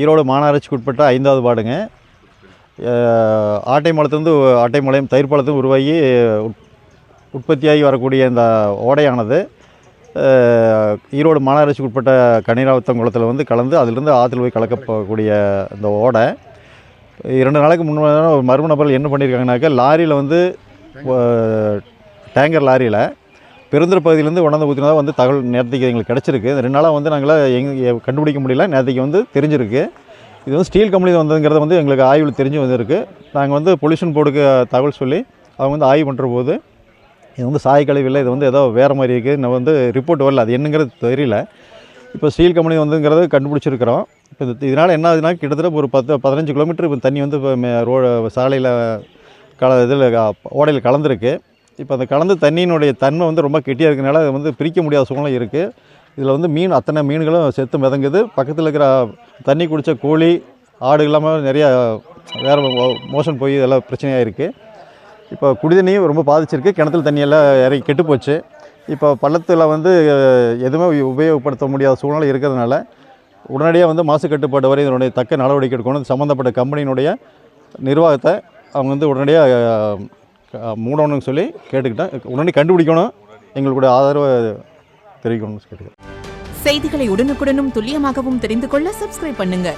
ஈரோடு மாநகராட்சிக்கு உட்பட்ட 5வது வார்டுங்க. ஆட்டைமலையும் தயிர்பாலத்தும் உருவாகி உற்பத்தியாகி வரக்கூடிய இந்த ஓடையானது ஈரோடு மாநகராட்சிக்கு உட்பட்ட கனிராவத்தம் குளத்தில் வந்து கலந்து அதிலிருந்து ஆற்றில் போய் கலக்கக்கூடிய இந்த ஓடை 2 நாளைக்கு முன்னாடி ஒரு மர்ம நபர்கள் என்ன பண்ணியிருக்காங்கனாக்கா, லாரியில் வந்து டேங்கர் லாரியில் பெருந்துறை பகுதியிலேருந்து கொண்டாந்து ஊற்றினதாக வந்து தகவல் நேரத்துக்கு எங்களுக்கு கிடச்சிருக்கு. இந்த 2 நாளாக வந்து நாங்கள் கண்டுபிடிக்க முடியல. நேரத்துக்கு வந்து தெரிஞ்சிருக்கு. இது வந்து ஸ்டீல் கம்பெனி வந்ததுங்கிறது வந்து எங்களுக்கு ஆய்வில் தெரிஞ்சு வந்திருக்கு. நாங்கள் வந்து பொல்யூஷன் போர்டுக்கு தகவல் சொல்லி அவங்க வந்து ஆய்வு பண்ணுற போது இது வந்து சாய கழிவில் இது வந்து ஏதோ வேறு மாதிரி இருக்குது. நான் வந்து ரிப்போர்ட் வரல, அது என்னங்கிறது தெரியல. இப்போ ஸ்டீல் கம்பெனி வந்துங்கிறது கண்டுபிடிச்சிருக்கிறோம். இப்போ இதனால் என்ன ஆகுதுன்னா, கிட்டத்தட்ட ஒரு 10-15 கிலோமீட்டர் இப்போ தண்ணி வந்து இப்போ சாலையில் ஓடையில் கலந்துருக்கு. இப்போ அந்த கலந்து தண்ணியினுடைய தன்மை வந்து ரொம்ப கெட்டியாக இருக்கிறனால அது வந்து பிரிக்க முடியாத சூழ்நிலை இருக்குது. இதில் வந்து அத்தனை மீன்களும் செத்து மிதங்குது. பக்கத்தில் இருக்கிற தண்ணி குடித்த கோழி, ஆடு இல்லாமல் நிறையா வேறு மோஷன் போய் இதெல்லாம் பிரச்சனையாக இருக்குது. இப்போ குடிதண்ணியும் ரொம்ப பாதிச்சிருக்கு. கிணத்துல தண்ணியெல்லாம் இறங்கி கெட்டு போச்சு. இப்போ பள்ளத்தில் வந்து எதுவுமே உபயோகப்படுத்த முடியாத சூழ்நிலை இருக்கிறதுனால உடனடியாக வந்து மாசு கட்டுப்பாடு வரை இதனுடைய தக்க நடவடிக்கை எடுக்கணும். சம்மந்தப்பட்ட கம்பெனியினுடைய நிர்வாகத்தை அவங்க வந்து உடனடியாக மூடணும்னு சொல்லி கேட்டுக்கிட்டேன். உடனே கண்டுபிடிக்கணும், எங்களுடைய ஆதரவை தெரிவிக்கணும்னு கேட்டுக்கிறேன். செய்திகளை உடனுக்குடனும் துல்லியமாகவும் தெரிந்து கொள்ள சப்ஸ்கிரைப் பண்ணுங்க.